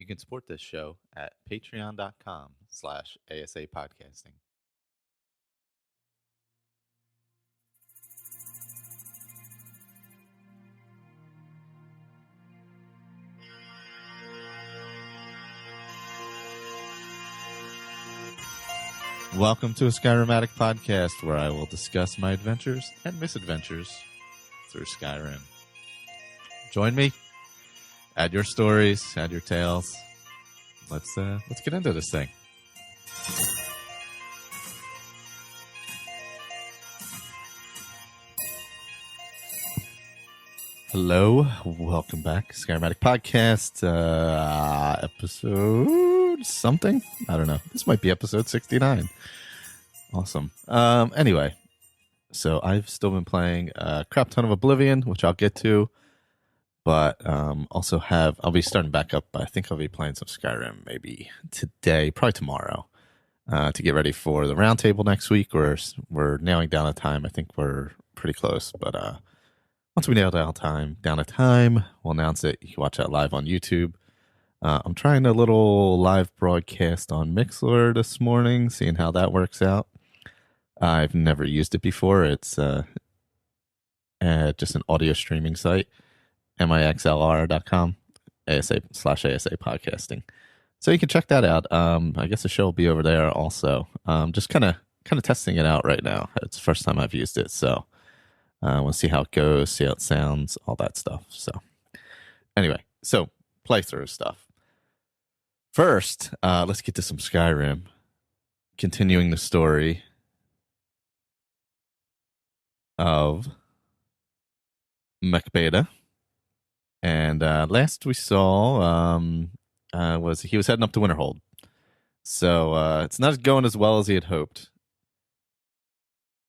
You can support this show at patreon.com/ASAPodcasting. Welcome to a Skyrim Addict podcast, where I will discuss my adventures and misadventures through Skyrim. Join me. Add your stories, add your tales. Let's get into this thing. Hello, welcome back, Skyrim Addict podcast, episode something. I don't know. This might be episode 69. Awesome. Anyway, so I've still been playing a crap ton of Oblivion, which I'll get to. But also I'll be starting back up. I think I'll be playing some Skyrim maybe today, probably tomorrow, to get ready for the roundtable next week. We're nailing down a time. I think we're pretty close. But once we nail down a time, we'll announce it. You can watch that live on YouTube. I'm trying a little live broadcast on Mixlr this morning, seeing how that works out. I've never used it before. It's just an audio streaming site. mixlr.com /ASAPodcasting. So you can check that out. I guess the show will be over there also. Just kind of testing it out right now. It's the first time I've used it, so I want to see how it goes, see how it sounds, all that stuff. So anyway, so playthrough stuff. First, let's get to some Skyrim. Continuing the story of Mechbeta. And last we saw was he was heading up to Winterhold. So it's not going as well as he had hoped.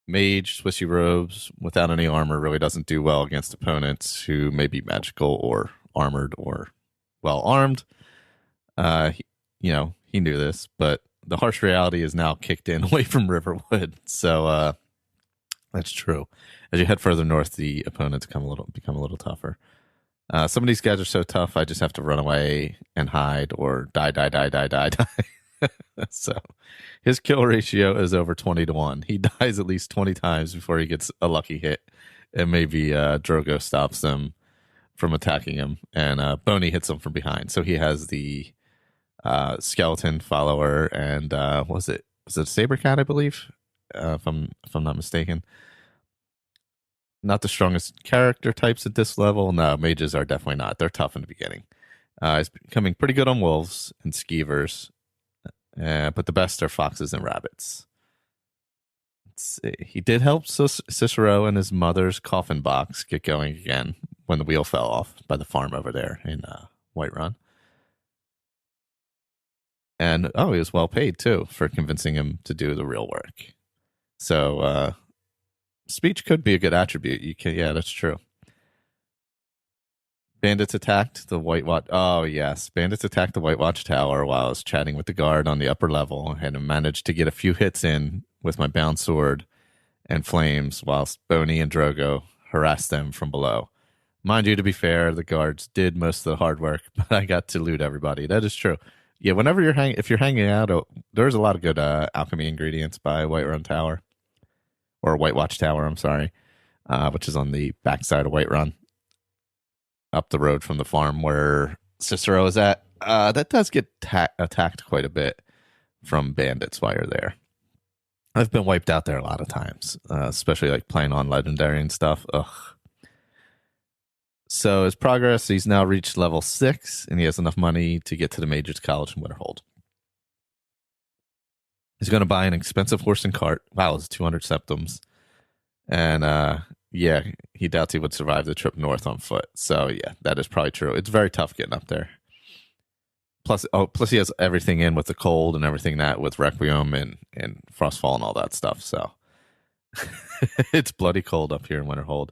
Mage, Swishy robes, without any armor really doesn't do well against opponents who may be magical or armored or well armed. He knew this, but the harsh reality is now kicked in away from Riverwood. So that's true. As you head further north, the opponents become a little tougher. Some of these guys are so tough, I just have to run away and hide or die. So his kill ratio is over 20-1. He dies at least 20 times before he gets a lucky hit. And maybe Drogo stops them from attacking him. And Boney hits him from behind. So he has the skeleton follower and was it a saber cat, I believe? If I'm not mistaken. Not the strongest character types at this level. No, mages are definitely not. They're tough in the beginning. He's becoming pretty good on wolves and skeevers, but the best are foxes and rabbits. Let's see. He did help Cicero and his mother's coffin box get going again when the wheel fell off by the farm over there in Whiterun. And he was well paid too for convincing him to do the real work. So speech could be a good attribute. Yeah, that's true. Bandits attacked the White Watch. Oh, yes. Bandits attacked the White Watch Tower while I was chatting with the guard on the upper level and managed to get a few hits in with my bound sword and flames whilst Boney and Drogo harassed them from below. Mind you, to be fair, the guards did most of the hard work, but I got to loot everybody. That is true. Yeah, whenever if you're hanging out, there's a lot of good alchemy ingredients by Whiterun Tower. Or White Watch Tower, I'm sorry, which is on the backside of Whiterun, up the road from the farm where Cicero is at. That does get attacked quite a bit from bandits while you're there. I've been wiped out there a lot of times, especially like playing on Legendary and stuff. Ugh. So his progress, he's now reached level 6, and he has enough money to get to the Mages College in Winterhold. He's going to buy an expensive horse and cart. Wow, it's 200 septims. And he doubts he would survive the trip north on foot. So yeah, that is probably true. It's very tough getting up there. Plus he has everything in with the cold and everything that with Requiem and Frostfall and all that stuff. So it's bloody cold up here in Winterhold.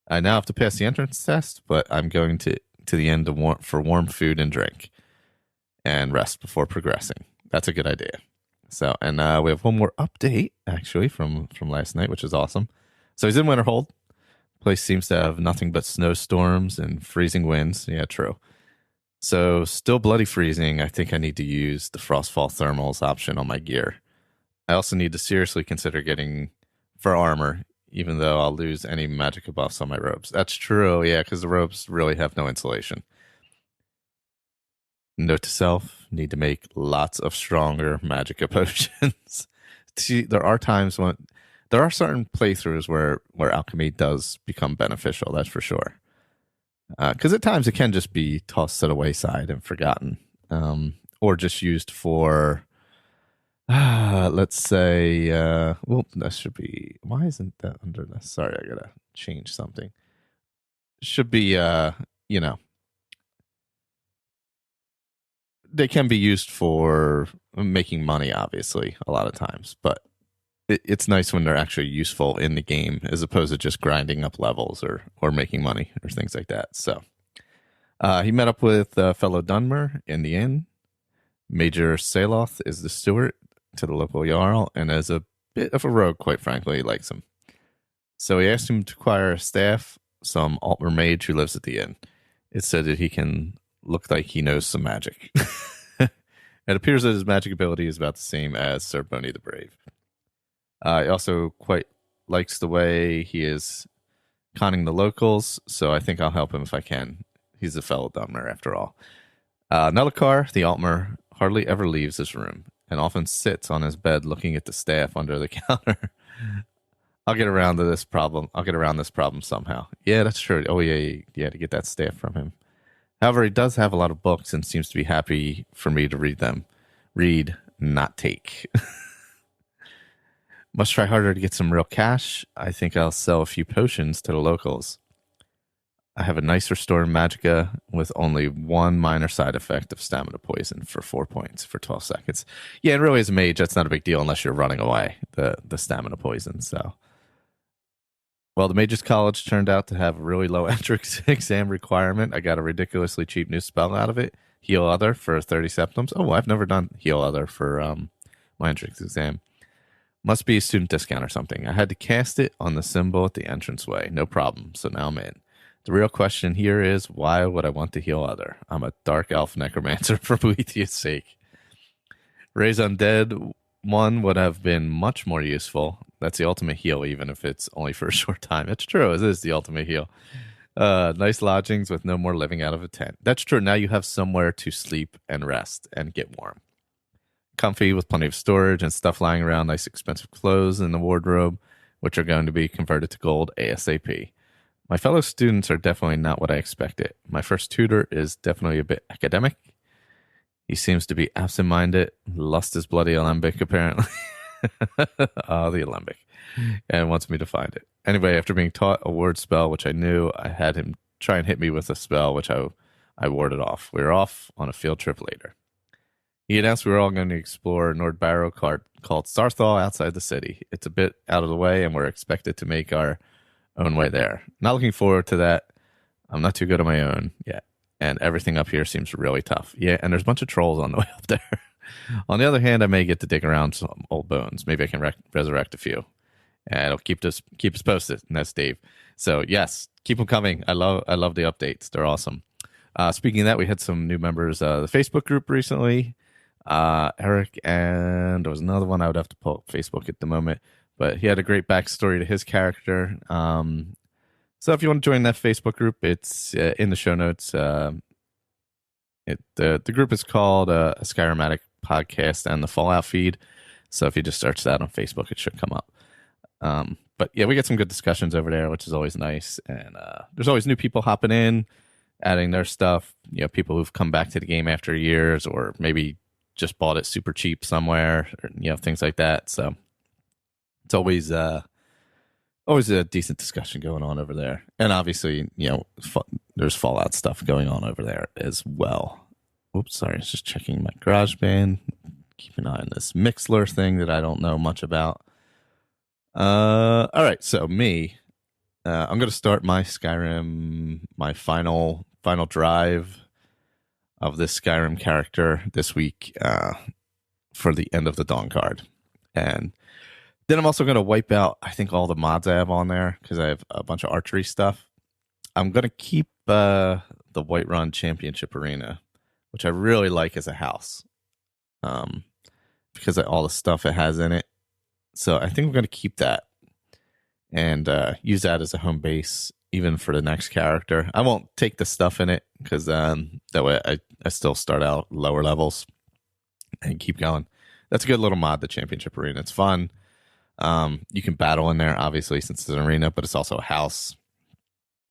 I now have to pass the entrance test, but I'm going to the end for warm food and drink and rest before progressing. That's a good idea. So, and we have one more update, actually, from last night, which is awesome. So he's in Winterhold. Place seems to have nothing but snowstorms and freezing winds. Yeah, true. So still bloody freezing. I think I need to use the Frostfall thermals option on my gear. I also need to seriously consider getting for armor, even though I'll lose any magic buffs on my robes. That's true, yeah, because the robes really have no insulation. Note to self: need to make lots of stronger magicka potions. See, there are times when there are certain playthroughs where alchemy does become beneficial. That's for sure. Because at times it can just be tossed to the wayside and forgotten, or just used for, let's say, well, that should be. Why isn't that under this? Sorry, I gotta change something. Should be, you know, they can be used for making money, obviously, a lot of times, but it's nice when they're actually useful in the game as opposed to just grinding up levels or making money or things like that. So he met up with fellow Dunmer in the inn. Major Saloth is the steward to the local Jarl and is a bit of a rogue, quite frankly. He likes him. So he asked him to acquire a staff, some Altmer mage who lives at the inn. It said that he can look like he knows some magic. It appears that his magic ability is about the same as Sir Boney the Brave. He also quite likes the way he is conning the locals, so I think I'll help him if I can. He's a fellow Dunmer, after all. Nullikar, the Altmer, hardly ever leaves his room and often sits on his bed looking at the staff under the counter. I'll get around to this problem. I'll get around this problem somehow. Yeah, that's true. Oh, yeah, to get that staff from him. However, he does have a lot of books and seems to be happy for me to read them. Read, not take. Must try harder to get some real cash. I think I'll sell a few potions to the locals. I have a nice restored magicka with only one minor side effect of stamina poison for 4 points for 12 seconds. Yeah, and really as a mage, that's not a big deal unless you're running away, the stamina poison. So, well, the Mage's College turned out to have a really low entrance exam requirement. I got a ridiculously cheap new spell out of it. Heal Other for 30 septims. Oh, I've never done Heal Other for my entrance exam. Must be a student discount or something. I had to cast it on the symbol at the entranceway. No problem. So now I'm in. The real question here is, why would I want to heal Other? I'm a dark elf necromancer for Boethiah's sake. Raise Undead one would have been much more useful. That's the ultimate heal, even if it's only for a short time. It's true. It is the ultimate heal. Nice lodgings with no more living out of a tent. That's true. Now you have somewhere to sleep and rest and get warm. Comfy with plenty of storage and stuff lying around, nice expensive clothes in the wardrobe, which are going to be converted to gold ASAP. My fellow students are definitely not what I expected. My first tutor is definitely a bit academic. He seems to be absent-minded. Lust is bloody alembic, apparently. The alembic. And wants me to find it. Anyway, after being taught a word spell, which I knew, I had him try and hit me with a spell, which I warded off. We were off on a field trip later. He announced we were all going to explore Nordbarrow called Starthal outside the city. It's a bit out of the way, and we're expected to make our own way there. Not looking forward to that. I'm not too good on my own yet, and everything up here seems really tough. Yeah, and there's a bunch of trolls on the way up there. On the other hand, I may get to dig around some old bones. Maybe I can resurrect a few, and it'll keep us posted. And that's Dave. So yes, keep them coming. I love the updates. They're awesome. Speaking of that, we had some new members of the Facebook group recently. Eric, and there was another one I would have to pull up Facebook at the moment, but he had a great backstory to his character. So if you want to join that Facebook group, it's in the show notes. The group is called a Skyrim Addict podcast and the Fallout feed. So if you just search that on Facebook, it should come up. But yeah, we get some good discussions over there, which is always nice. And there's always new people hopping in, adding their stuff. You know, people who've come back to the game after years, or maybe just bought it super cheap somewhere, or, you know, things like that. So it's always a decent discussion going on over there. And obviously, you know, there's Fallout stuff going on over there as well. Oops, sorry, I was just checking my GarageBand. Keep an eye on this Mixler thing that I don't know much about. All right, so me, I'm going to start my Skyrim, my final drive of this Skyrim character this week for the End of the Dawn card. And then I'm also going to wipe out, I think, all the mods I have on there because I have a bunch of archery stuff. I'm going to keep the Whiterun Championship Arena. which I really like as a house, because of all the stuff it has in it. So I think we're going to keep that and use that as a home base even for the next character. I won't take the stuff in it because that way I still start out lower levels and keep going. That's a good little mod, the Championship Arena. It's fun. You can battle in there, obviously, since it's an arena, but it's also a house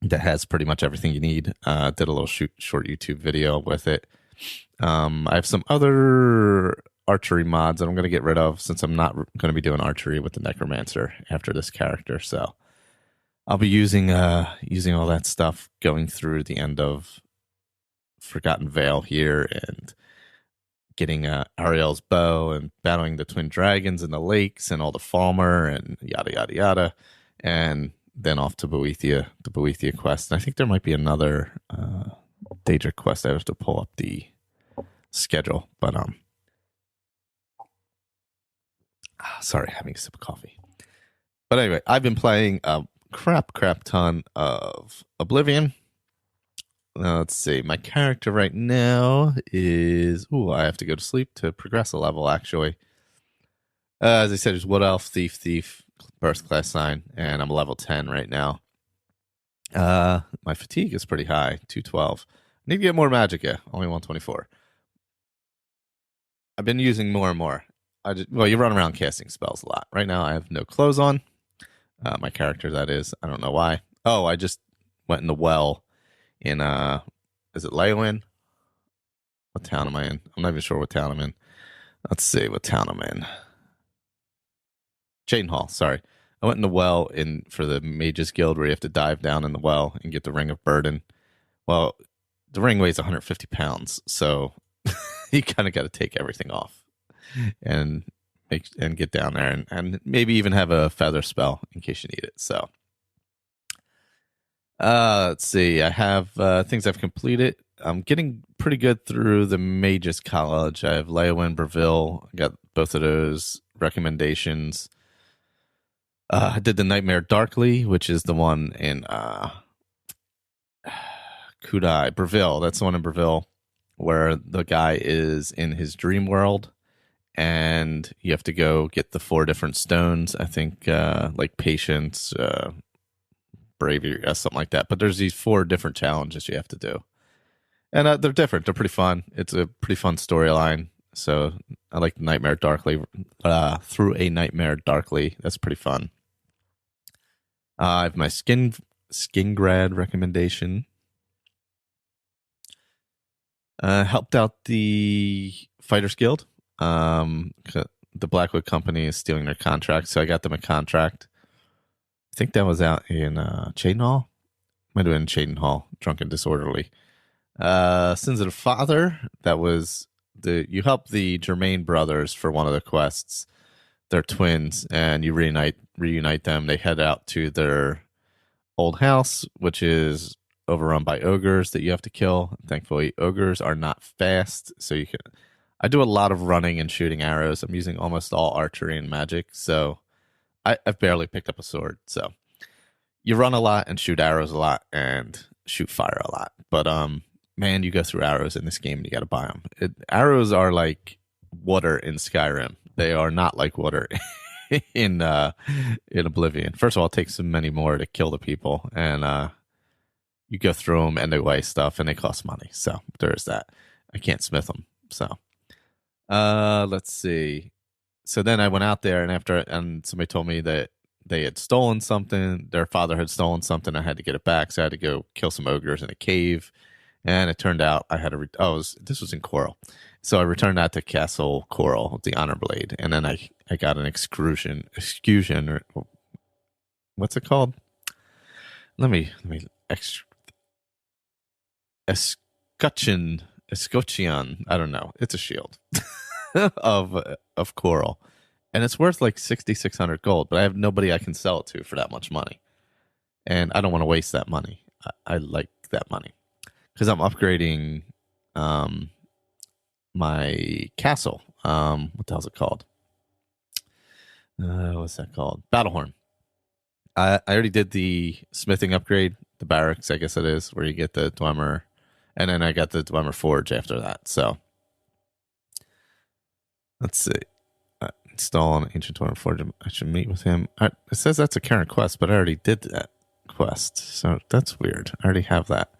that has pretty much everything you need. Did a little short YouTube video with it. I have some other archery mods that I'm going to get rid of since I'm not going to be doing archery with the Necromancer after this character. So I'll be using all that stuff going through the end of Forgotten Vale here and getting Ariel's bow and battling the twin dragons in the lakes and all the Falmer and yada yada yada, and then off to Boethia, the Boethia quest. And I think there might be another Daedric quest. I have to pull up the schedule, but sorry, having a sip of coffee. But anyway, I've been playing a crap ton of Oblivion. Let's see. My character right now is... Ooh, I have to go to sleep to progress a level, actually. As I said, it's Wood Elf, Thief, Burst Class Sign, and I'm level 10 right now. My fatigue is pretty high, 212. I need to get more Magicka, only 124. I've been using more and more. You run around casting spells a lot. Right now, I have no clothes on. My character, that is. I don't know why. Oh, I just went in the well in, is it Leywin? What town am I in? I'm not even sure what town I'm in. Let's see what town I'm in. Cheydinhall, sorry. I went in the well for the Mages Guild where you have to dive down in the well and get the Ring of Burden. Well, the ring weighs 150 pounds, so you kind of got to take everything off and get down there and maybe even have a feather spell in case you need it. So let's see. I have things I've completed. I'm getting pretty good through the Mages College. I have Leywin, Breville. I got both of those recommendations. I did the Nightmare Darkly, which is the one in Kudai, Breville. That's the one in Breville where the guy is in his dream world and you have to go get the 4 different stones. I think like patience, bravery, something like that. But there's these 4 different challenges you have to do. And they're different. They're pretty fun. It's a pretty fun storyline. So I like the Nightmare Darkly. Through a Nightmare Darkly. That's pretty fun. I have my Skingrad recommendation. Helped out the Fighters Guild. The Blackwood Company is stealing their contract, so I got them a contract. I think that was out in Cheydinhall. Might have been Cheydinhall, Drunk and Disorderly. Sins of the Father, that was you help the Germain brothers for one of the quests. They're twins, and you reunite them. They head out to their old house, which is overrun by ogres that you have to kill. Thankfully, ogres are not fast, so you can. I do a lot of running and shooting arrows. I'm using almost all archery and magic, so I've barely picked up a sword. So you run a lot and shoot arrows a lot and shoot fire a lot. But man, you go through arrows in this game and you got to buy them. Arrows are like water in Skyrim. They are not like water in Oblivion. First of all, it takes so many more to kill the people, and you go through them and they weigh stuff and they cost money. So there is that. I can't smith them. So let's see. So then I went out there and somebody told me that they had stolen something. Their father had stolen something. I had to get it back. So I had to go kill some ogres in a cave. And it turned out I had to, this was in Coral. So I returned that to Castle Coral, the Honor Blade. And then I got an excursion, or what's it called? Escutcheon. I don't know. It's a shield of Coral. And it's worth like 6,600 gold, but I have nobody I can sell it to for that much money. And I don't want to waste that money. I like that money because I'm upgrading my castle. What the hell's it called? What's that called? Battlehorn. I already did the smithing upgrade, the barracks, I guess it is, where you get the Dwemer And then I got the Dwemer Forge after that. So let's see. Install an ancient Dwemer Forge. I should meet with him. It says that's a current quest, but I already did that quest. So that's weird. I already have that.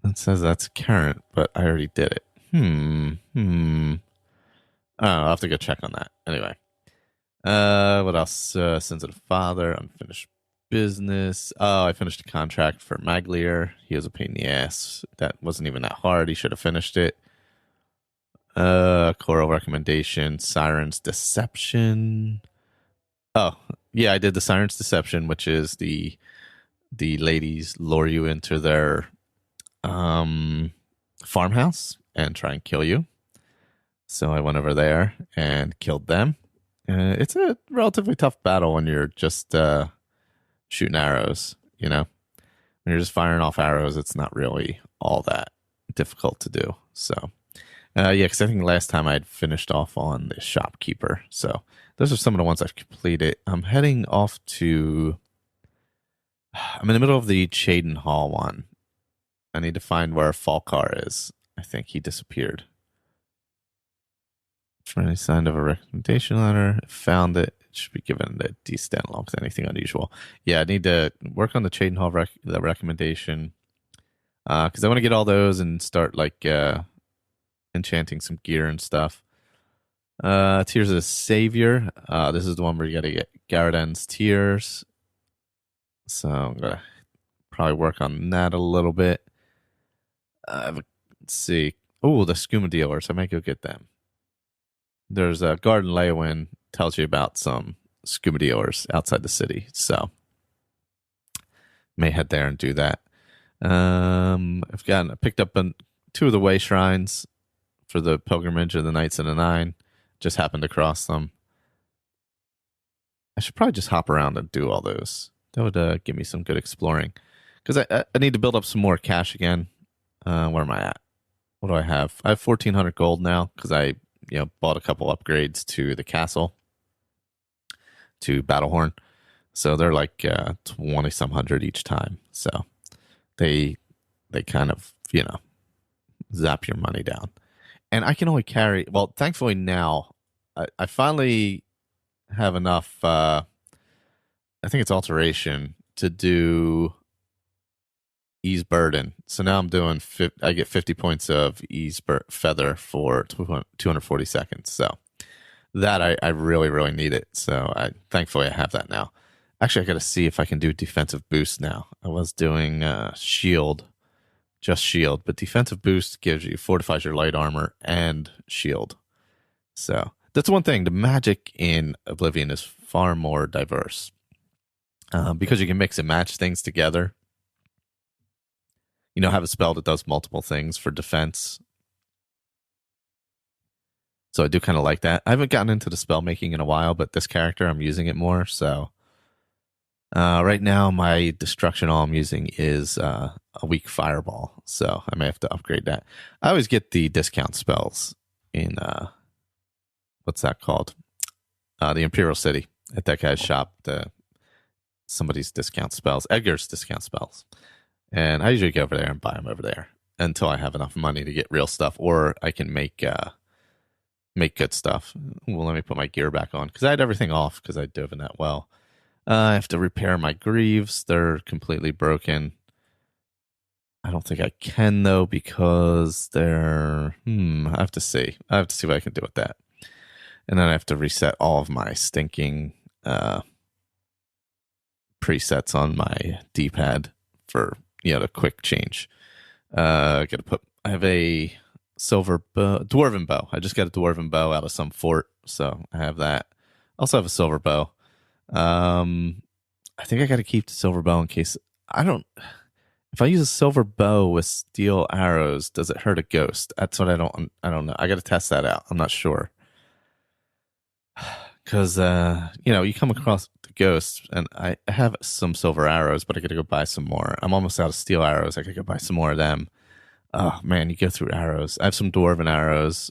It says that's current, but I already did it. Oh, I'll have to go check on that. Anyway. What else? Sins of the Father, unfinished business. Oh, I finished a contract for Maglier. He was a pain in the ass. That wasn't even that hard. He should have finished it. Choral recommendation, Siren's Deception. Oh, yeah, I did the Siren's Deception, which is the ladies lure you into their farmhouse and try and kill you. So I went over there and killed them. It's a relatively tough battle when you're just shooting arrows, you know? When you're just firing off arrows, it's not really all that difficult to do. So, yeah, because I think last time I had finished off on the shopkeeper. So those are some of the ones I've completed. I'm heading off to... I'm in the middle of the Chaden Hall one. I need to find where Falkar is. I think he disappeared. Friendly signed of a recommendation letter. Found it. It should be given a D-stand along with anything unusual. Yeah, I need to work on the Chaden Hall the recommendation. Because I want to get all those and start like enchanting some gear and stuff. Tears of the Savior. This is the one where you got to get Garadan's Tears. So I'm going to probably work on that a little bit. Let's see. Oh, the Skooma Dealers. I might go get them. There's a Garden Leowin tells you about some Skooma Dealers outside the city. So may head there and do that. I picked up two of the way shrines for the pilgrimage of the Knights of the Nine. Just happened to cross them. I should probably just hop around and do all those. That would give me some good exploring. Because I need to build up some more cash again. Where am I at? What do I have? I have 1,400 gold now because I bought a couple upgrades to the castle, to Battlehorn. So they're like 20-some hundred each time. So they kind of, zap your money down. And I can only carry, well, thankfully now, I finally have enough, I think it's alteration, to do ease burden. So now I'm doing, I get 50 points of ease feather for 240 seconds. So that I really, really need it. So thankfully I have that now. Actually, I got to see if I can do defensive boost now. I was doing shield, just shield, but defensive boost fortifies your light armor and shield. So that's one thing. The magic in Oblivion is far more diverse because you can mix and match things together. Have a spell that does multiple things for defense. So I do kind of like that. I haven't gotten into the spell making in a while, but this character, I'm using it more. So right now, my destruction all I'm using is a weak fireball. So I may have to upgrade that. I always get the discount spells in, what's that called? The Imperial City at that guy's shop. Somebody's discount spells, Edgar's discount spells. And I usually go over there and buy them over there until I have enough money to get real stuff, or I can make good stuff. Well, let me put my gear back on because I had everything off because I dove in that well. I have to repair my greaves. They're completely broken. I don't think I can though because they're. I have to see. I have to see what I can do with that. And then I have to reset all of my stinking presets on my D-pad for the quick change. I have a silver dwarven bow. I just got a dwarven bow out of some fort, so I have that. Also have a silver bow. I think I got to keep the silver bow in case if I use a silver bow with steel arrows, does it hurt a ghost? That's what I don't know. I got to test that out. I'm not sure. Because, you come across the ghosts, and I have some silver arrows, but I got to go buy some more. I'm almost out of steel arrows. I got to go buy some more of them. Oh, man, you go through arrows. I have some dwarven arrows.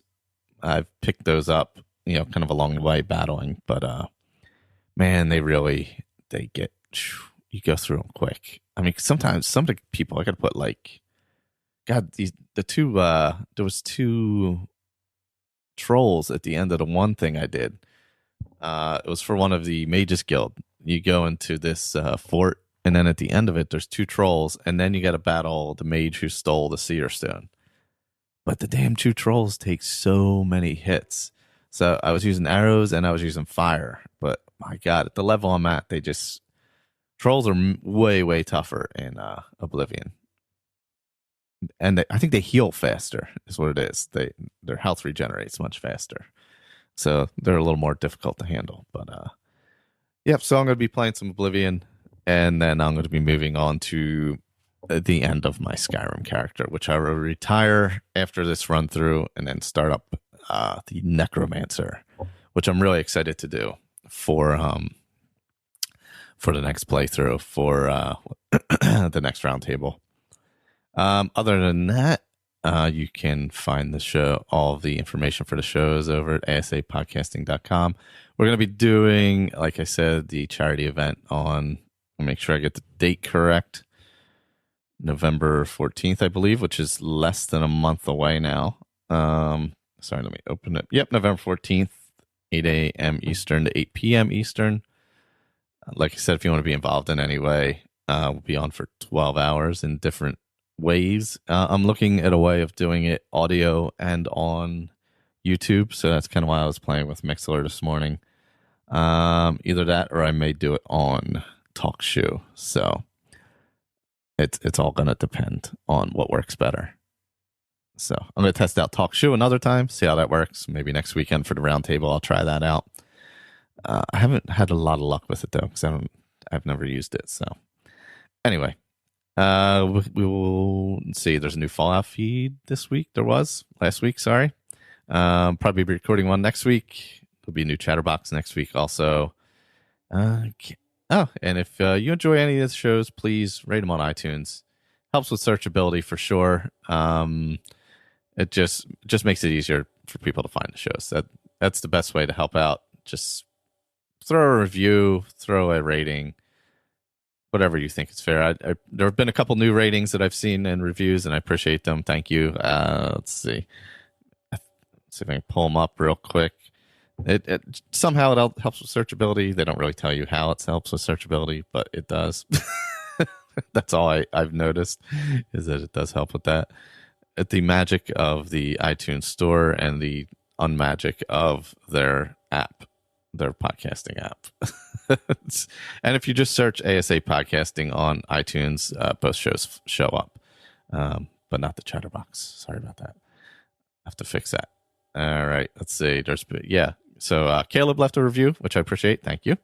I've picked those up, kind of along the way battling. But, man, they get, you go through them quick. I mean, sometimes some people, I got to put like God, the two there was two trolls at the end of the one thing I did. It was for one of the Mages Guild. You go into this fort, and then at the end of it, there's two trolls, and then you got to battle the mage who stole the Seer Stone. But the damn two trolls take so many hits. So I was using arrows and I was using fire. But my God, at the level I'm at, trolls are way, way tougher in Oblivion. And I think they heal faster is what it is. Their health regenerates much faster. So they're a little more difficult to handle. But yep, so I'm going to be playing some Oblivion, and then I'm going to be moving on to the end of my Skyrim character, which I will retire after this run through and then start up the Necromancer, which I'm really excited to do for the next playthrough for the next roundtable. Other than that, you can find the show, all the information for the shows over at asapodcasting.com. We're going to be doing, like I said, the charity event on, I'll make sure I get the date correct, November 14th, I believe, which is less than a month away now. Sorry, let me open it. Yep, November 14th, 8 a.m. Eastern to 8 p.m. Eastern. Like I said, if you want to be involved in any way, we'll be on for 12 hours in different ways. I'm looking at a way of doing it audio and on YouTube, so that's kind of why I was playing with Mixlr this morning. Either that or I may do it on TalkShoe. So it's all going to depend on what works better. So I'm going to test out TalkShoe another time, see how that works. Maybe next weekend for the roundtable, I'll try that out. I haven't had a lot of luck with it though, because I've never used it. So anyway, we will see. There's a new Fallout feed this week. There was last week. Sorry. Probably be recording one next week. There'll be a new Chatterbox next week also. And if you enjoy any of the shows, please rate them on iTunes. Helps with searchability for sure. It just makes it easier for people to find the shows. That's the best way to help out. Just throw a review, throw a rating, whatever you think is fair. There have been a couple new ratings that I've seen and reviews, and I appreciate them. Thank you. Let's see. See if I can pull them up real quick. It somehow it helps with searchability. They don't really tell you how it helps with searchability, but it does. That's all I've noticed, is that it does help with that. The magic of the iTunes store and the unmagic of their app, their podcasting app. And if you just search ASA Podcasting on iTunes, both shows show up, but not the Chatterbox. Sorry about that. I have to fix that. All right, let's see. So Caleb left a review, which I appreciate. Thank you.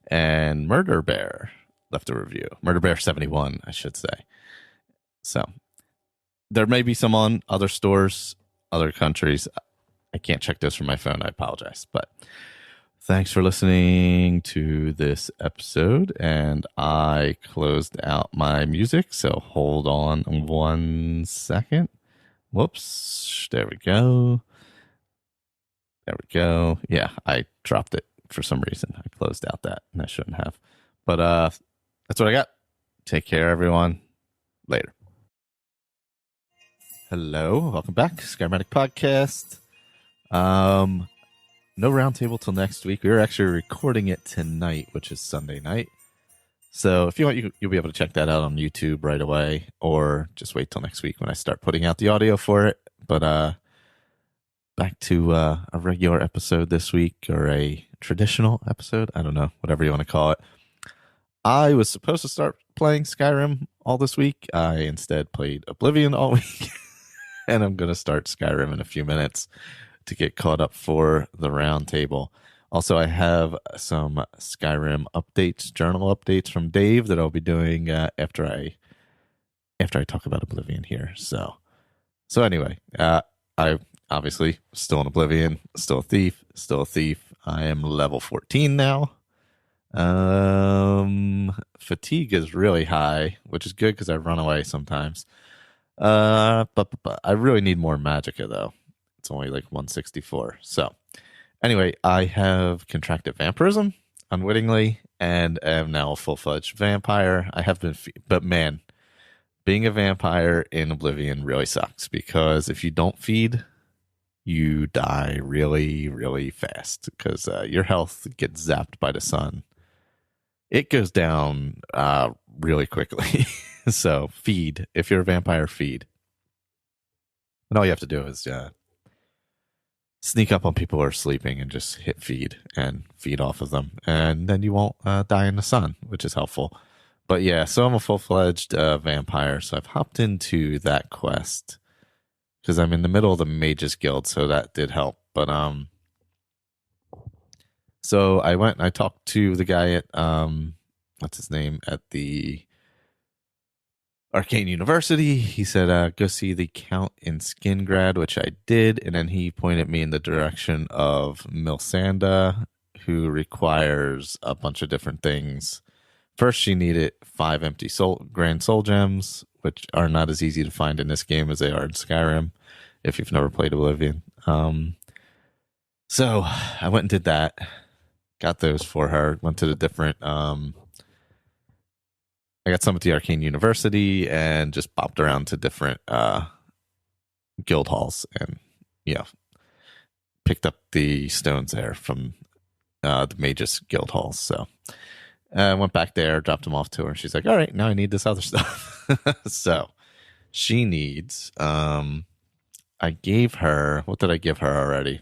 And Murder Bear left a review. Murder Bear 71, I should say. So there may be some on other stores, other countries. I can't check those from my phone. I apologize. But thanks for listening to this episode. And I closed out my music, so hold on 1 second. Whoops. There we go. There we go. Yeah, I dropped it for some reason. I closed out that, and I shouldn't have. But that's what I got. Take care, everyone. Later. Hello. Welcome back. Skyrim Addict Podcast. No roundtable till next week. We're actually recording it tonight, which is Sunday night. So if you want, you'll be able to check that out on YouTube right away, or just wait till next week when I start putting out the audio for it. But back to a regular episode this week, or a traditional episode. I don't know, whatever you want to call it. I was supposed to start playing Skyrim all this week. I instead played Oblivion all week. And I'm going to start Skyrim in a few minutes to get caught up for the round table. Also, I have some Skyrim updates, journal updates from Dave that I'll be doing after I talk about Oblivion here. So anyway, I obviously still in Oblivion, still a thief. I am level 14 now. Fatigue is really high, which is good because I run away sometimes. But I really need more magicka though. It's only like 164. So anyway, I have contracted vampirism unwittingly and am now a full-fledged vampire. I have been, but man, being a vampire in Oblivion really sucks because if you don't feed, you die really, really fast because your health gets zapped by the sun. It goes down really quickly. So feed. If you're a vampire, feed. And all you have to do is sneak up on people who are sleeping and just hit feed and feed off of them. And then you won't die in the sun, which is helpful. But yeah, so I'm a full-fledged vampire. So I've hopped into that quest because I'm in the middle of the Mages Guild. So that did help. But so I went and I talked to the guy at what's his name at the Arcane University. He said, go see the Count in Skingrad, which I did. And then he pointed me in the direction of Milsanda, who requires a bunch of different things. First, she needed 5 empty grand soul gems, which are not as easy to find in this game as they are in Skyrim, if you've never played Oblivion. So I went and did that. Got those for her. Went to the different... I got some at the Arcane University and just bopped around to different guild halls and, picked up the stones there from the Magus Guild halls. So I went back there, dropped them off to her, and she's like, all right, now I need this other stuff. So she needs, I gave her, what did I give her already?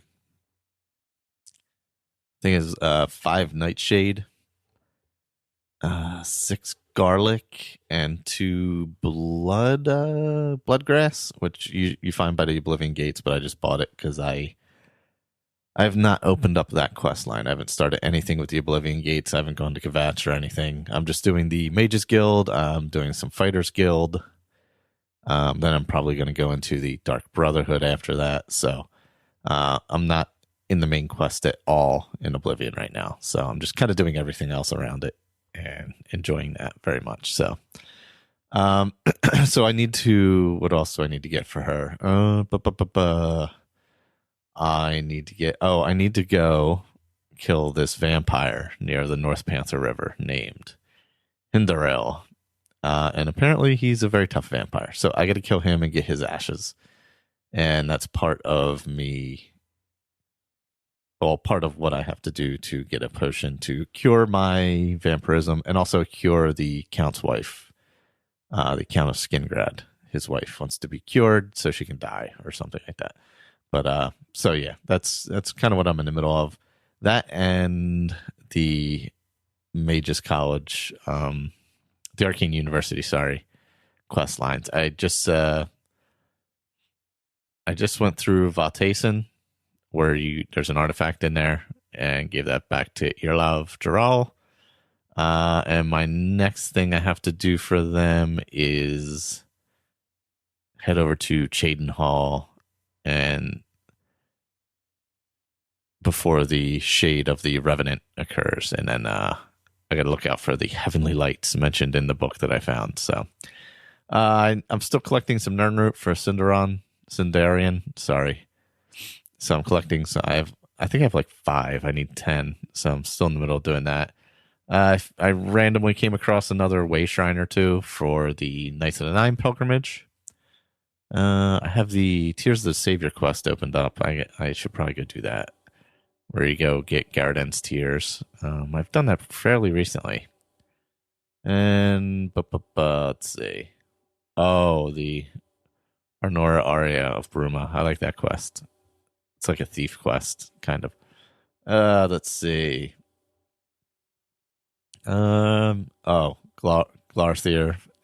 I think it's 5 Nightshade, 6 garlic, and 2 bloodgrass, which you find by the Oblivion Gates, but I just bought it because I have not opened up that quest line. I haven't started anything with the Oblivion Gates. I haven't gone to Kvatch or anything. I'm just doing the Mages Guild. I'm doing some Fighters Guild. Then I'm probably going to go into the Dark Brotherhood after that. So I'm not in the main quest at all in Oblivion right now. So I'm just kind of doing everything else around it and enjoying that very much. So so I need to, what else do I need to get for her? I need to go kill this vampire near the North Panther River named Imperial. And apparently he's a very tough vampire. So I got to kill him and get his ashes. And that's part of part of what I have to do to get a potion to cure my vampirism and also cure the Count's wife, the Count of Skingrad. His wife wants to be cured so she can die or something like that. But so yeah, that's kind of what I'm in the middle of. That and the Magus College, the Arcane University, quest lines. I just went through Vatesen, where there's an artifact in there, and gave that back to Irlav Jaral. And my next thing I have to do for them is head over to Chaden Hall and before the shade of the Revenant occurs. And then I got to look out for the heavenly lights mentioned in the book that I found. So I'm still collecting some Nirnroot for Sindarian. Sorry. So I'm collecting. So I think I have like 5. I need 10. So I'm still in the middle of doing that. I randomly came across another way shrine or 2 for the Knights of the Nine pilgrimage. I have the Tears of the Savior quest opened up. I should probably go do that. Where you go get Garden's Tears. I've done that fairly recently. And let's see. Oh, the Arnora Aria of Bruma. I like that quest. It's like a thief quest, kind of. Let's see. Glarthier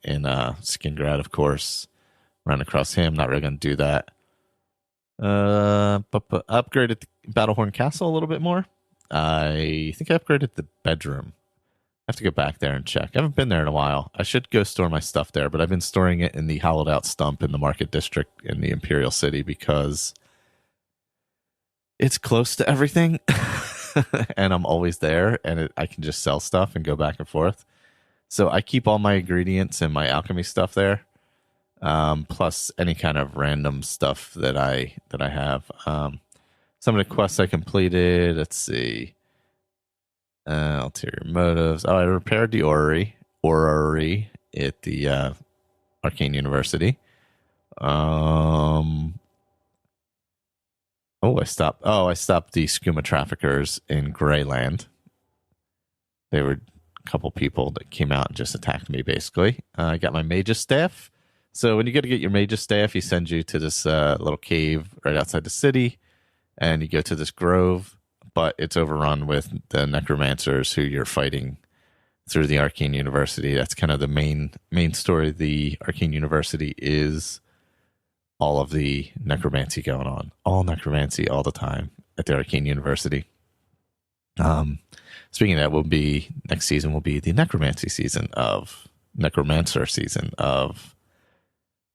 in Skingrad, of course. Run across him. Not really going to do that. But upgraded the Battlehorn Castle a little bit more. I think I upgraded the bedroom. I have to go back there and check. I haven't been there in a while. I should go store my stuff there, but I've been storing it in the hollowed out stump in the market district in the Imperial City because it's close to everything. And I'm always there, and I can just sell stuff and go back and forth. So I keep all my ingredients and my alchemy stuff there. Plus any kind of random stuff that I have. Some of the quests I completed. Let's see. Ulterior motives. Oh, I repaired the orrery at the Arcane University. Um, I stopped. Oh, I stopped the skooma traffickers in Greyland. They were a couple people that came out and just attacked me, basically. I got my mage's staff. So when you go to get your mage's staff, he sends you to this little cave right outside the city, and you go to this grove, but it's overrun with the necromancers who you're fighting through the Arcane University. That's kind of the main story of the Arcane University is all of the necromancy going on. All necromancy all the time at the Arcane University. Speaking of that, next season will be the necromancer season of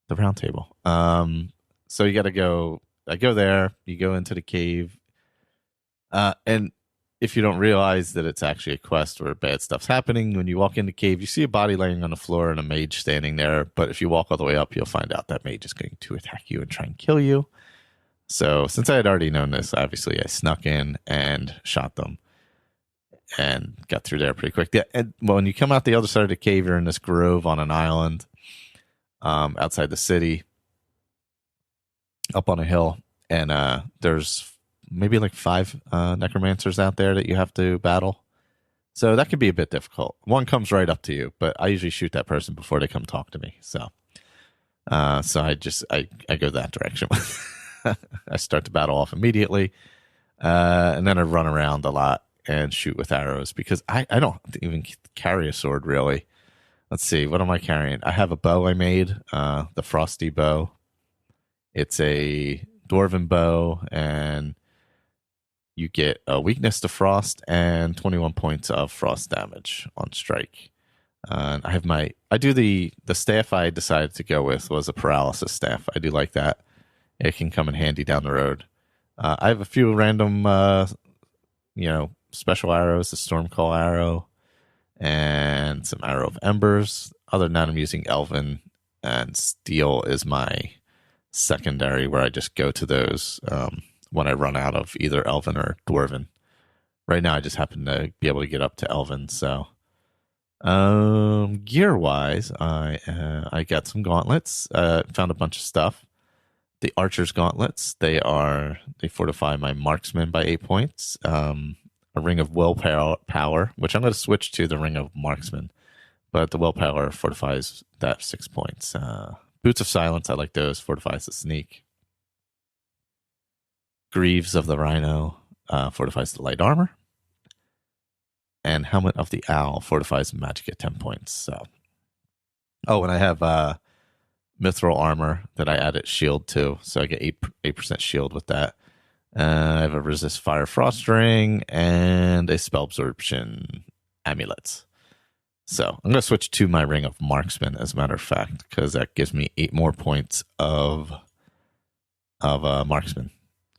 the round table. So you got to go. I go there. You go into the cave, and if you don't realize that it's actually a quest where bad stuff's happening, when you walk in the cave, you see a body laying on the floor and a mage standing there. But if you walk all the way up, you'll find out that mage is going to attack you and try and kill you. So since I had already known this, obviously I snuck in and shot them and got through there pretty quick. Yeah, and when you come out the other side of the cave, you're in this grove on an island outside the city, up on a hill, and there's maybe like 5 necromancers out there that you have to battle. So that can be a bit difficult. One comes right up to you, but I usually shoot that person before they come talk to me. So I go that direction. I start the battle off immediately, and then I run around a lot and shoot with arrows because I don't even carry a sword really. Let's see, what am I carrying? I have a bow I made, the Frosty bow. It's a dwarven bow, and you get a weakness to frost and 21 points of frost damage on strike. And I do the staff I decided to go with was a paralysis staff. I do like that. It can come in handy down the road. I have a few random, special arrows, the Stormcall arrow, and some Arrow of Embers. Other than that, I'm using Elven, and Steel is my secondary, where I just go to those when I run out of either Elven or Dwarven. Right now, I just happen to be able to get up to Elven. So, gear-wise, I got some gauntlets. Found a bunch of stuff. The Archer's gauntlets, they fortify my marksman by 8 points. A ring of willpower, which I'm going to switch to the ring of marksman, but the willpower fortifies that 6 points. Boots of silence, I like those, fortifies the sneak. Greaves of the rhino fortifies the light armor, and helmet of the owl fortifies magic at 10 points. So, and I have mithril armor that I added shield to, so I get 8% shield with that. I have a resist fire frost ring and a spell absorption amulet. So I'm going to switch to my ring of marksman, as a matter of fact, because that gives me 8 more points of marksman,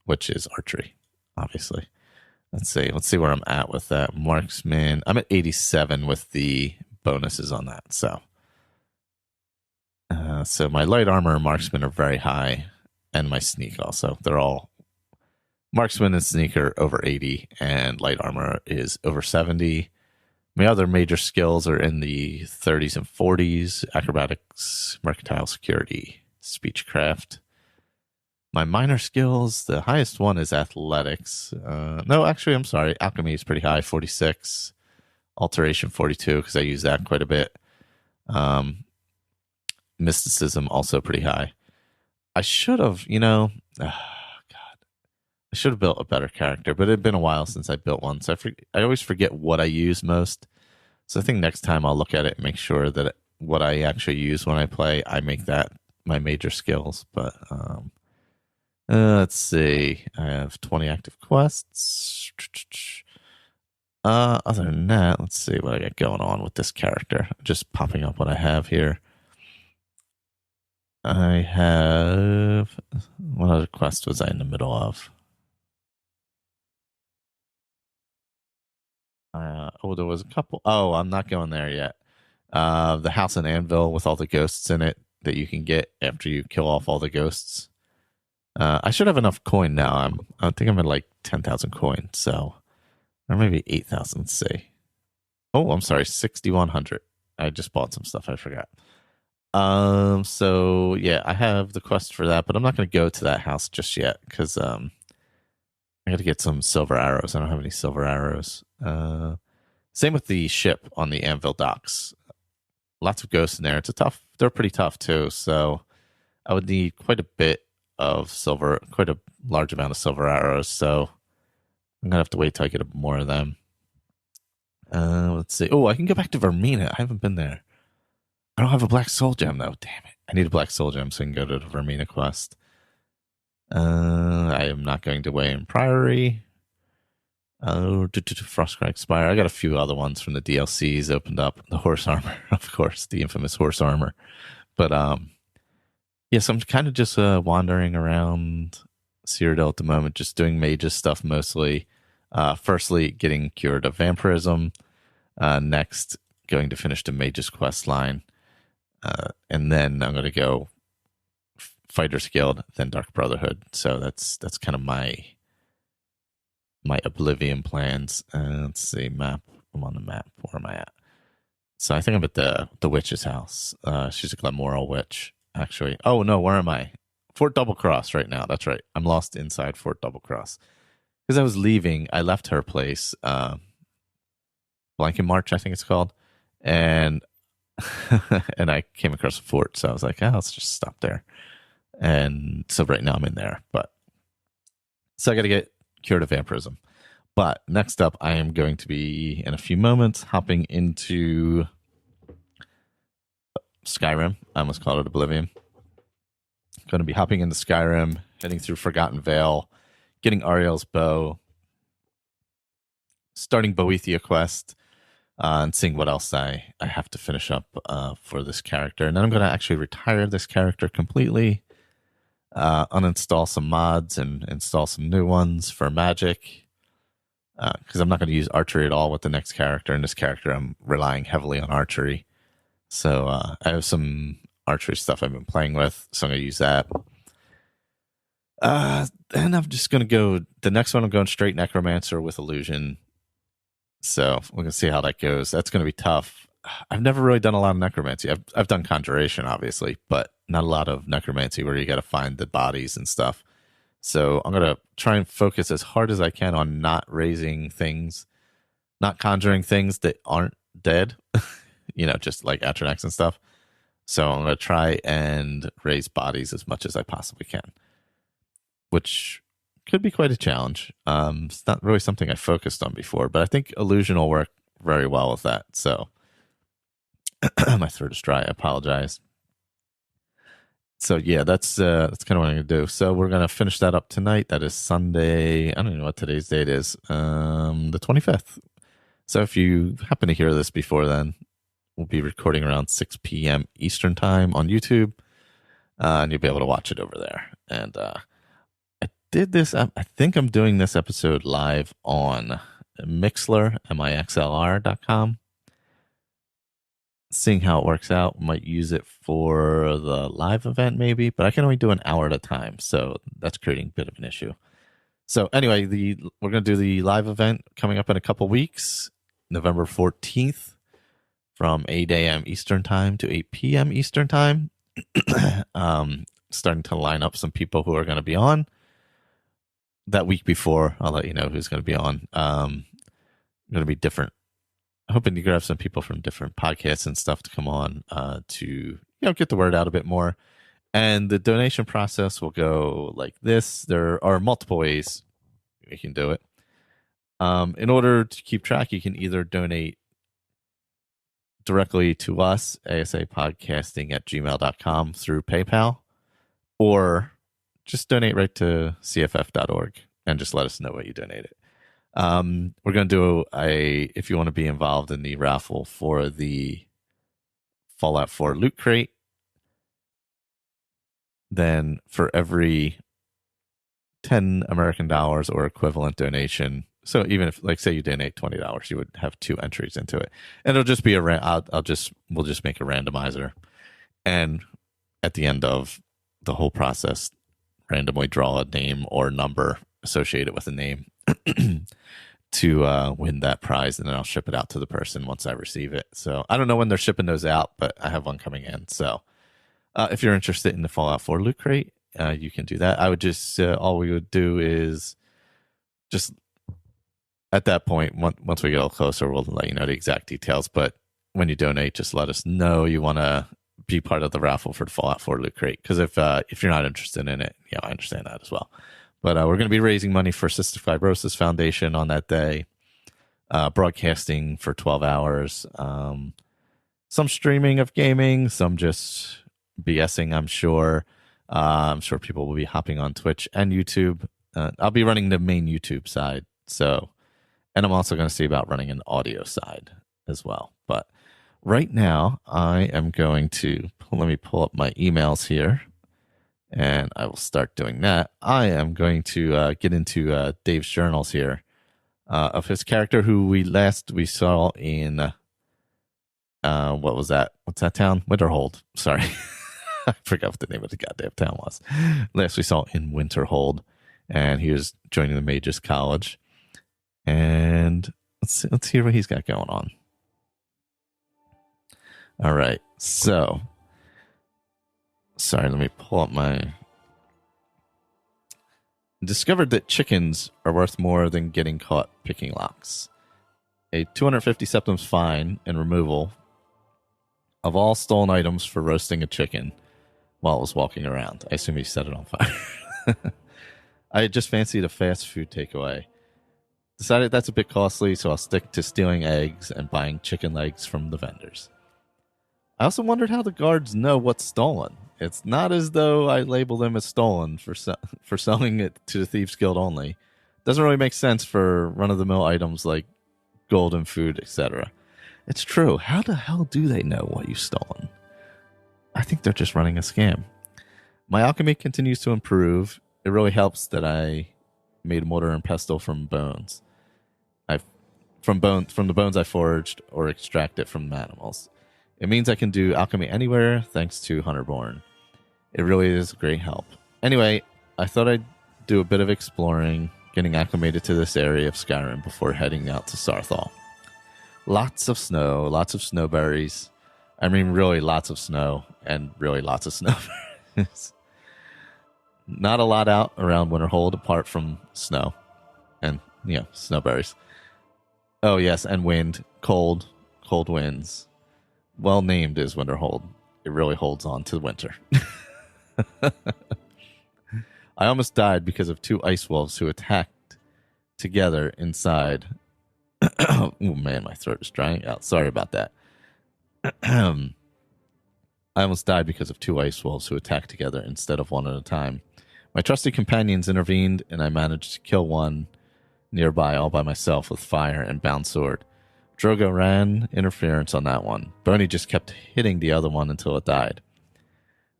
which is archery, obviously. Let's see where I'm at with that marksman. I'm at 87 with the bonuses on that. So my light armor and marksman are very high, and my sneak also. They're all marksman and sneak are over 80, and light armor is over 70. My other major skills are in the 30s and 40s: acrobatics, mercantile security, speechcraft. My minor skills, the highest one is athletics. No, actually, I'm sorry. Alchemy is pretty high, 46. Alteration, 42, because I use that quite a bit. Mysticism, also pretty high. I should have, I should have built a better character, but it had been a while since I built one. So I always forget what I use most. So I think next time I'll look at it and make sure that what I actually use when I play, I make that my major skills. But let's see. I have 20 active quests. Other than that, let's see what I got going on with this character. Just popping up what I have here. I have... What other quest was I in the middle of? There was a couple. Oh, I'm not going there yet. The House and Anvil with all the ghosts in it that you can get after you kill off all the ghosts. I should have enough coin now. I think I'm at like 10,000 coins, so or maybe 8,000. Let's see. Oh, I'm sorry, 6,100. I just bought some stuff. I forgot. So yeah, I have the quest for that, but I'm not going to go to that house just yet because I got to get some silver arrows. I don't have any silver arrows. Same with the ship on the Anvil docks. Lots of ghosts in there. They're pretty tough too. So I would need quite a bit of silver, quite a large amount of silver arrows. So I'm gonna have to wait till I get more of them. Let's see. Oh, I can go back to Vermina. I haven't been there. I don't have a black soul gem though. Damn it! I need a black soul gem so I can go to the Vermina quest. I am not going to Wayne Priory. Frostcrack Spire. I got a few other ones from the DLCs opened up. The horse armor, of course, the infamous horse armor. But yes, I'm kind of just wandering around Cyrodiil at the moment, just doing mages stuff mostly. Firstly, getting cured of vampirism. Next, going to finish the mages quest line. And then I'm going to go Fighters Guild, then Dark Brotherhood. So that's kind of my Oblivion plans. Let's see, map. I'm on the map. Where am I at? So I think I'm at the witch's house. She's a Glenmoral witch, actually. Oh no, where am I? Fort Double Cross right now. That's right. I'm lost inside Fort Double Cross because I was leaving. I left her place, Blanket March, I think it's called, and and I came across a fort. So I was like, let's just stop there. And so right now I'm in there, so I got to get cured of vampirism. But next up, I am going to be, in a few moments, hopping into Skyrim. I almost called it Oblivion. Going to be hopping into Skyrim, heading through Forgotten Vale, getting Ariel's bow, starting Boethia quest, and seeing what else I have to finish up for this character. And then I'm going to actually retire this character completely, uninstall some mods and install some new ones for magic, because I'm not going to use archery at all with the next character. And this character, I'm relying heavily on archery. So I have some archery stuff I've been playing with, so I'm going to use that. And I'm just going to go, the next one I'm going straight Necromancer with Illusion. So we're going to see how that goes. That's going to be tough. I've never really done a lot of Necromancy. I've done Conjuration, obviously, but not a lot of Necromancy where you got to find the bodies and stuff. So I'm going to try and focus as hard as I can on not raising things, not conjuring things that aren't dead, just like Atronax and stuff. So I'm going to try and raise bodies as much as I possibly can, which could be quite a challenge. It's not really something I focused on before, but I think Illusion will work very well with that. So my throat is dry. I apologize. So yeah, that's kind of what I'm going to do. So we're going to finish that up tonight. That is Sunday. I don't even know what today's date is. The 25th. So if you happen to hear this before then, we'll be recording around 6 p.m. Eastern time on YouTube. And you'll be able to watch it over there. And I did this. I think I'm doing this episode live on Mixlr, mixlr.com. Seeing how it works out, might use it for the live event maybe, but I can only do an hour at a time, so that's creating a bit of an issue. So anyway, we're going to do the live event coming up in a couple weeks, November 14th from 8 a.m. Eastern time to 8 p.m. Eastern time. Starting to line up some people who are going to be on. That week before, I'll let you know who's going to be on. Going to be different. Hoping to grab some people from different podcasts and stuff to come on to get the word out a bit more. And the donation process will go like this. There are multiple ways you can do it. In order to keep track, you can either donate directly to us, ASAPodcasting at gmail.com through PayPal, or just donate right to cff.org and just let us know what you donated. We're going to do if you want to be involved in the raffle for the Fallout 4 loot crate, then for every 10 American dollars or equivalent donation, so even if, like, say you donate $20, you would have 2 entries into it, and it'll just be we'll just make a randomizer, and at the end of the whole process, randomly draw a name or number associated with a name to win that prize, and then I'll ship it out to the person once I receive it. So I don't know when they're shipping those out, but I have one coming in. So If you're interested in the Fallout 4 loot crate, you can do that. I would just all we would do is just at that point, once we get a little closer, we'll let you know the exact details. But when you donate, just let us know you want to be part of the raffle for the Fallout 4 loot crate. Because if you're not interested in it, I understand that as well. But we're going to be raising money for Cystic Fibrosis Foundation on that day, broadcasting for 12 hours. Some streaming of gaming, some just BSing, I'm sure. I'm sure people will be hopping on Twitch and YouTube. I'll be running the main YouTube side. And I'm also going to see about running an audio side as well. But right now, I am going to, let me pull up my emails here, and I will start doing that. I am going to get into Dave's journals here of his character who we saw in, what was that? What's that town? Winterhold. Sorry. I forgot what the name of the goddamn town was. Last we saw in Winterhold, and he was joining the Mages College. And let's hear what he's got going on. All right. So, sorry, let me pull up my. Discovered that chickens are worth more than getting caught picking locks. A 250 septims fine and removal of all stolen items for roasting a chicken while it was walking around. I assume he set it on fire. I just fancied a fast food takeaway. Decided that's a bit costly, so I'll stick to stealing eggs and buying chicken legs from the vendors. I also wondered how the guards know what's stolen. It's not as though I label them as stolen for selling it to the Thieves Guild only. Doesn't really make sense for run-of-the-mill items like gold and food, etc. It's true. How the hell do they know what you've stolen? I think they're just running a scam. My alchemy continues to improve. It really helps that I made mortar and pestle from bones. From the bones I forged or extracted from animals. It means I can do alchemy anywhere thanks to Hunterborn. It really is a great help. Anyway, I thought I'd do a bit of exploring, getting acclimated to this area of Skyrim before heading out to Sarthal. Lots of snow, lots of snowberries. I mean, really lots of snow and really lots of snowberries. Not a lot out around Winterhold apart from snow and, snowberries. Oh, yes, and wind. Cold winds. Well named is Winterhold. It really holds on to winter. I almost died because of 2 ice wolves who attacked together inside. Oh, man, my throat is drying out. Sorry about that. I almost died because of 2 ice wolves who attacked together instead of one at a time. My trusty companions intervened, and I managed to kill one nearby all by myself with fire and bound sword. Drogo ran interference on that one. Boney just kept hitting the other one until it died.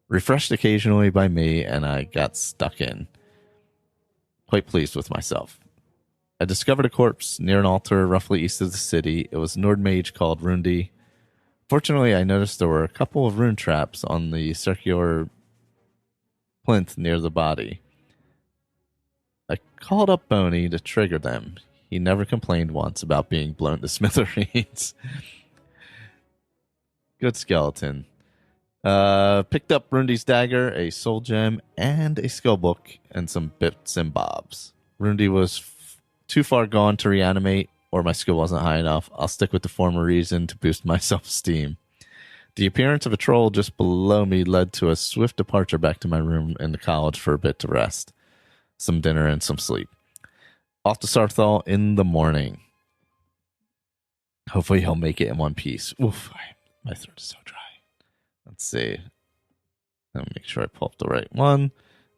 Refreshed occasionally by me, and I got stuck in. Quite pleased with myself. I discovered a corpse near an altar roughly east of the city. It was a Nord mage called Rundi. Fortunately, I noticed there were a couple of rune traps on the circular plinth near the body. I called up Boney to trigger them. He never complained once about being blown to smithereens. Good skeleton. Picked up Rundi's dagger, a soul gem, and a skill book, and some bits and bobs. Rundi was too far gone to reanimate, or my skill wasn't high enough. I'll stick with the former reason to boost my self-esteem. The appearance of a troll just below me led to a swift departure back to my room in the college for a bit to rest. Some dinner and some sleep. Off to Sarthal in the morning. Hopefully he'll make it in one piece. Oof, my throat is so dry. Let's see. Let me make sure I pull up the right one.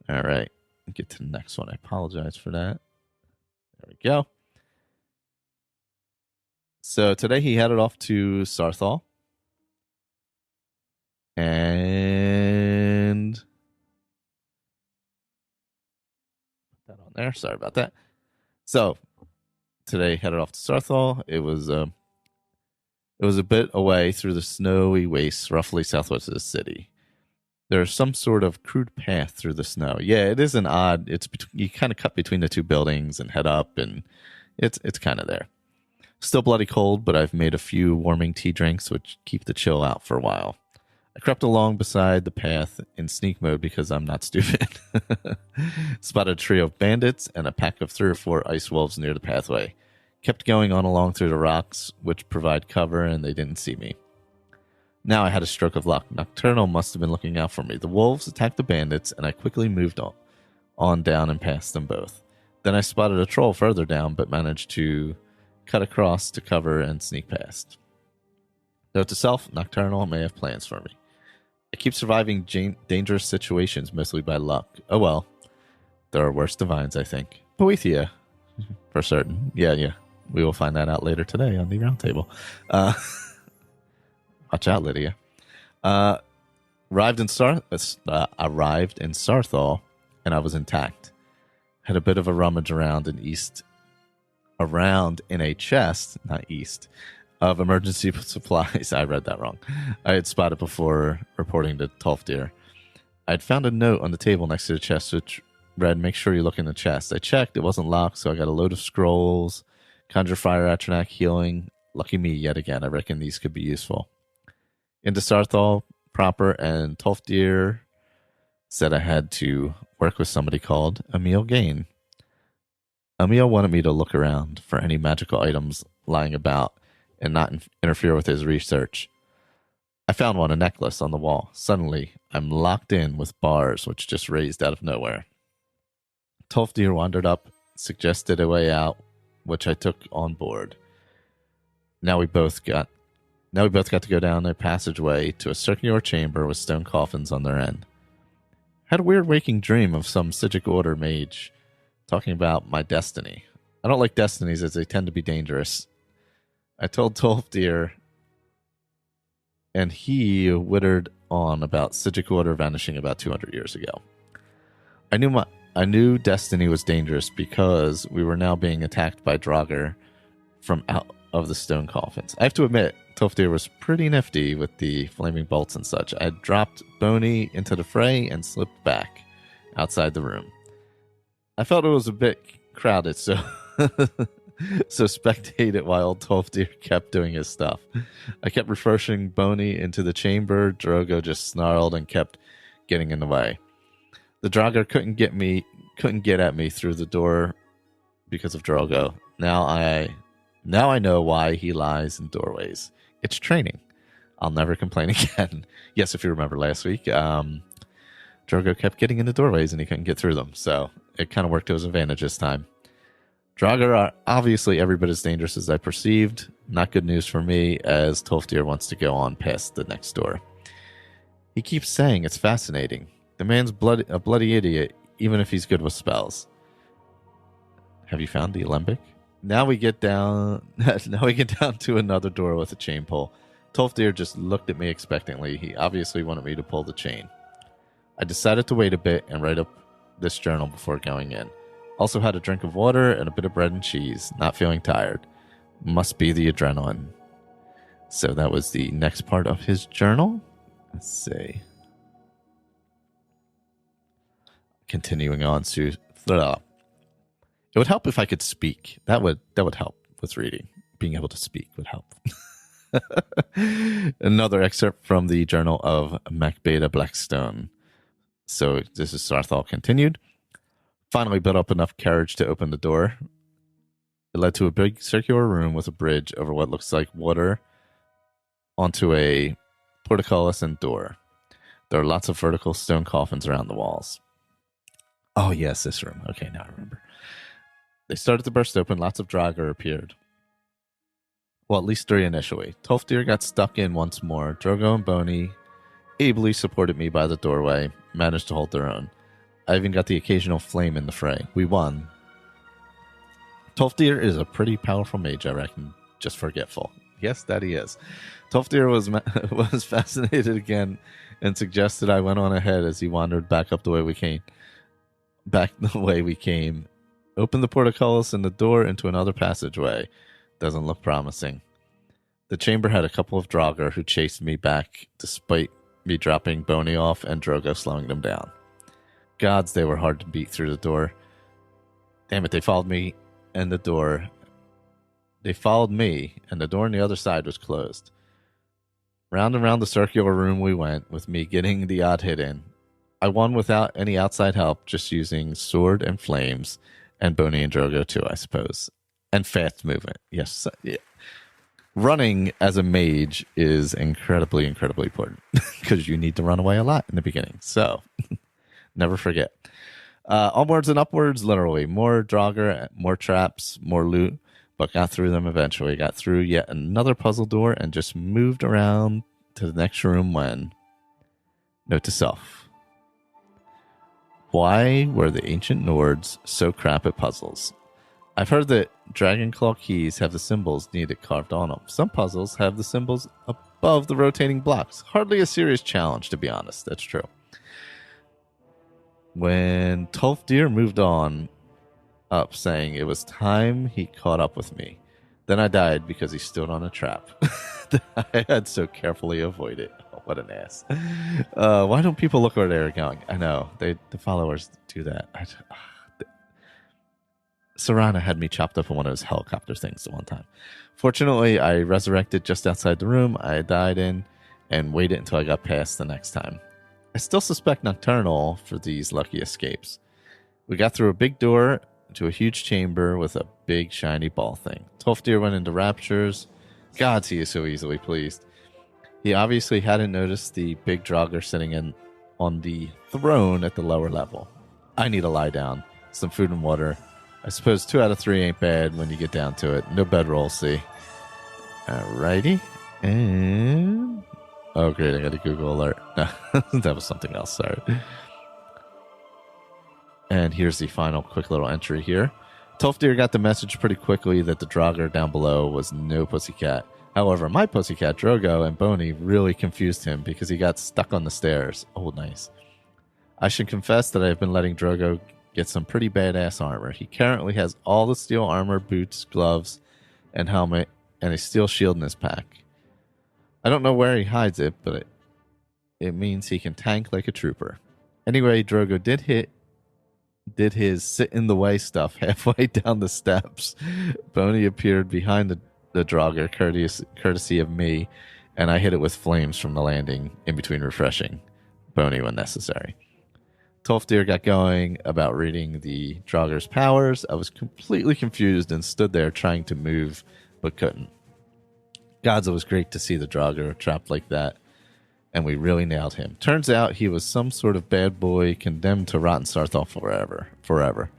All right. Get to the next one. I apologize for that. There we go. So today he headed off to Sarthal. And put that on there. Sorry about that. So today headed off to Sarthal. It was a bit away through the snowy wastes, roughly southwest of the city. There's some sort of crude path through the snow. Yeah, it is an odd. You kind of cut between the 2 buildings and head up, and it's kind of there. Still bloody cold, but I've made a few warming tea drinks which keep the chill out for a while. I crept along beside the path in sneak mode because I'm not stupid. Spotted a trio of bandits and a pack of 3 or 4 ice wolves near the pathway. Kept going on along through the rocks, which provide cover, and they didn't see me. Now I had a stroke of luck. Nocturnal must have been looking out for me. The wolves attacked the bandits, and I quickly moved on down and past them both. Then I spotted a troll further down, but managed to cut across to cover and sneak past. Note to self, Nocturnal may have plans for me. I keep surviving dangerous situations mostly by luck. Oh well. There are worse divines, I think. Boethia. For certain. Yeah. We will find that out later today on the roundtable. Watch out, Lydia. Arrived in Sarthal, and I was intact. Had a bit of a rummage around in a chest, not east, of emergency supplies. I read that wrong. I had spotted before reporting to Tolfdir. I had found a note on the table next to the chest which read, "Make sure you look in the chest." I checked. It wasn't locked, so I got a load of scrolls, Conjure Fire, Atronach, Healing. Lucky me yet again. I reckon these could be useful. Into Sarthal proper, and Tolfdir said I had to work with somebody called Emil Gain. Emil wanted me to look around for any magical items lying about and not interfere with his research. I found one, a necklace on the wall. Suddenly, I'm locked in with bars which just raised out of nowhere. Tolfdir wandered up, suggested a way out, which I took on board. Now we both got to go down a passageway to a circular chamber with stone coffins on their end. Had a weird waking dream of some Psijic Order mage talking about my destiny. I don't like destinies as they tend to be dangerous. I told Tolfdir, and he wittered on about Psijic Order vanishing about 200 years ago. I knew destiny was dangerous because we were now being attacked by Draugr from out of the stone coffins. I have to admit, Tolfdir was pretty nifty with the flaming bolts and such. I had dropped Boney into the fray and slipped back outside the room. I felt it was a bit crowded, so spectated while Tolfdir kept doing his stuff. I kept refreshing Boney into the chamber. Drogo just snarled and kept getting in the way. The Draugr couldn't get at me through the door because of Drogo. Now I know why he lies in doorways. It's training. I'll never complain again. Yes, if you remember last week, Drogo kept getting into doorways and he couldn't get through them. So it kind of worked to his advantage this time. Draugr are obviously every bit as dangerous as I perceived. Not good news for me, as Tolfdir wants to go on past the next door. He keeps saying it's fascinating. The man's a bloody idiot, even if he's good with spells. Have you found the alembic? Now we get down to another door with a chain pull. Tolfdir just looked at me expectantly. He obviously wanted me to pull the chain. I decided to wait a bit and write up this journal before going in. Also had a drink of water and a bit of bread and cheese. Not feeling tired. Must be the adrenaline. So that was the next part of his journal. Let's see. Continuing on to... It would help if I could speak. That would help with reading. Being able to speak would help. Another excerpt from the journal of Macbeta Blackstone. So this is Sarthal continued. Finally built up enough courage to open the door. It led to a big circular room with a bridge over what looks like water onto a portcullis and door. There are lots of vertical stone coffins around the walls. Oh yes, this room. Okay, now I remember. They started to burst open. Lots of Draugr appeared. Well, at least 3 initially. Tolfdir got stuck in once more. Drogo and Boney ably supported me by the doorway, managed to hold their own. I even got the occasional flame in the fray. We won. Tolfdir is a pretty powerful mage, I reckon. Just forgetful. Yes, that he is. Tolfdir was fascinated again and suggested I went on ahead as he wandered back the way we came. Opened the portcullis and the door into another passageway. Doesn't look promising. The chamber had a couple of Draugr who chased me back despite me dropping Boney off and Drogo slowing them down. Gods, they were hard to beat through the door. Damn it, they followed me and the door. They followed me and the door on the other side was closed. Round and round the circular room we went, with me getting the odd hit in. I won without any outside help, just using sword and flames, and Boney and Drogo too, I suppose. And fast movement. Yes. Yeah. Running as a mage is incredibly, incredibly important because you need to run away a lot in the beginning. So never forget. Onwards and upwards, literally. More Draugr, more traps, more loot, but got through them eventually. Got through yet another puzzle door and just moved around to the next room when... Note to self. Why were the ancient Nords so crap at puzzles? I've heard that Dragon Claw keys have the symbols needed carved on them. Some puzzles have the symbols above the rotating blocks. Hardly a serious challenge, to be honest. That's true. When Tolfdir moved on up, saying it was time he caught up with me, then I died because he stood on a trap that I had so carefully avoided. Oh, what an ass. Why don't people look where they're going? I know. The followers do that. Serana had me chopped up in one of those helicopter things the one time. Fortunately, I resurrected just outside the room I died in and waited until I got past the next time. I still suspect Nocturnal for these lucky escapes. We got through a big door to a huge chamber with a big shiny ball thing. Tolfdir went into raptures. Gods, he is so easily pleased. He obviously hadn't noticed the big Draugr sitting on the throne at the lower level. I need to lie down, some food and water. I suppose 2 out of 3 ain't bad when you get down to it. No bedroll, see. Alrighty. And... oh, great. I got a Google alert. No, that was something else. Sorry. And here's the final quick little entry here. Tolfdir got the message pretty quickly that the Draugr down below was no pussycat. However, my pussycat, Drogo, and Boney really confused him because he got stuck on the stairs. Oh, nice. I should confess that I've been letting Drogo get some pretty badass armor. He currently has all the steel armor, boots, gloves, and helmet, and a steel shield in his pack. I don't know where he hides it, but it means he can tank like a trooper. Anyway, Drogo did his sit in the way stuff halfway down the steps. Boney appeared behind the Draugr, courtesy of me, and I hit it with flames from the landing in between refreshing Boney when necessary. Tolfdir got going about reading the Draugr's powers. I was completely confused and stood there trying to move, but couldn't. Gods, it was great to see the Draugr trapped like that, and we really nailed him. Turns out he was some sort of bad boy condemned to rot in Sarthal forever.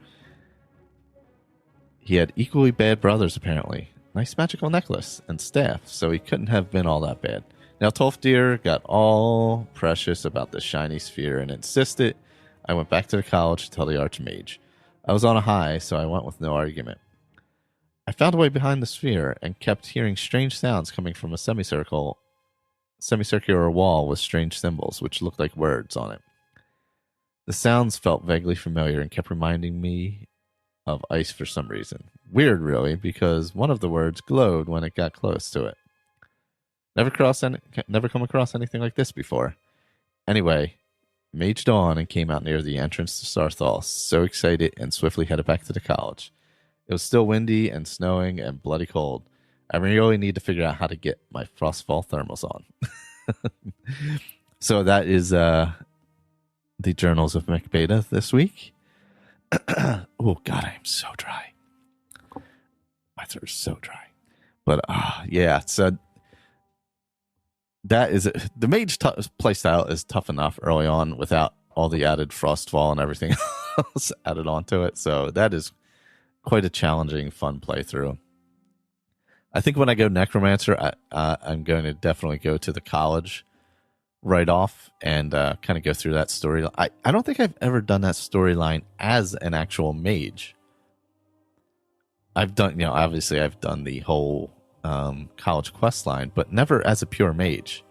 He had equally bad brothers, apparently. Nice magical necklace and staff, so he couldn't have been all that bad. Now, Tolfdir got all precious about the shiny sphere and insisted I went back to the college to tell the Archmage. I was on a high, so I went with no argument. I found a way behind the sphere and kept hearing strange sounds coming from a semicircular wall with strange symbols, which looked like words on it. The sounds felt vaguely familiar and kept reminding me of ice for some reason. Weird, really, because one of the words glowed when it got close to it. Never come across anything like this before. Anyway, maged on and came out near the entrance to Sarthal, so excited, and swiftly headed back to the college. It was still windy and snowing and bloody cold. I really need to figure out how to get my Frostfall thermals on. So that is the Journals of Mech Beta this week. Oh, God, I am so dry. My throat is so dry. But, yeah, so that is the mage playstyle is tough enough early on without all the added Frostfall and everything else added onto it. So that is quite a challenging, fun playthrough. I think when I go Necromancer, I'm going to definitely go to the college right off and kind of go through that story. I don't think I've ever done that storyline as an actual mage. I've done, obviously I've done the whole college quest line, but never as a pure mage.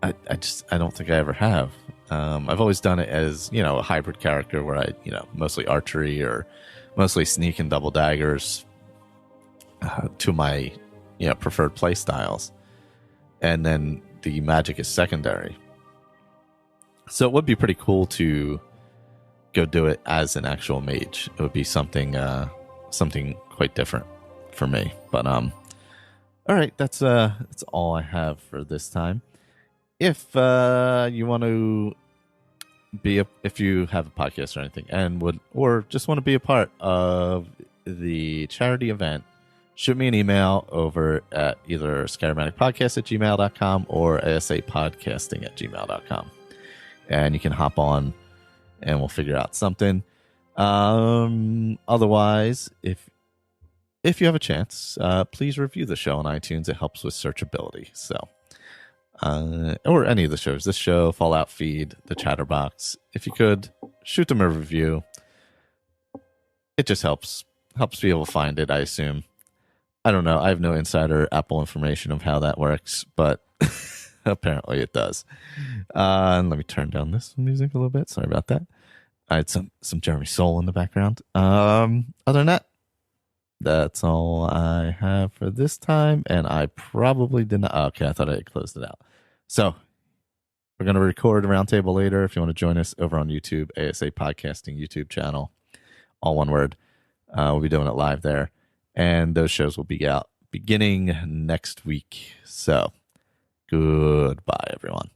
I don't think I ever have. I've always done it as, a hybrid character where I, mostly archery or mostly sneak and double daggers to my, preferred play styles. And then the magic is secondary. So it would be pretty cool to go do it as an actual mage. It would be something quite different for me. But all right, that's all I have for this time. if you want to if you have a podcast or anything or just want to be a part of the charity event, shoot me an email over at either skyrimaddictpodcast@gmail.com or asapodcasting@gmail.com. And you can hop on and we'll figure out something. Otherwise, if you have a chance, please review the show on iTunes. It helps with searchability. So, or any of the shows, this show, Fallout Feed, the Chatterbox. If you could, shoot them a review. It just helps people find it, I assume. I don't know. I have no insider Apple information of how that works, but apparently it does. And let me turn down this music a little bit. Sorry about that. I had some Jeremy Soule in the background. Other than that, that's all I have for this time. And I probably did not. Okay, I thought I had closed it out. So we're going to record a roundtable later. If you want to join us over on YouTube, ASA Podcasting YouTube channel, all one word. We'll be doing it live there. And those shows will be out beginning next week. So goodbye, everyone.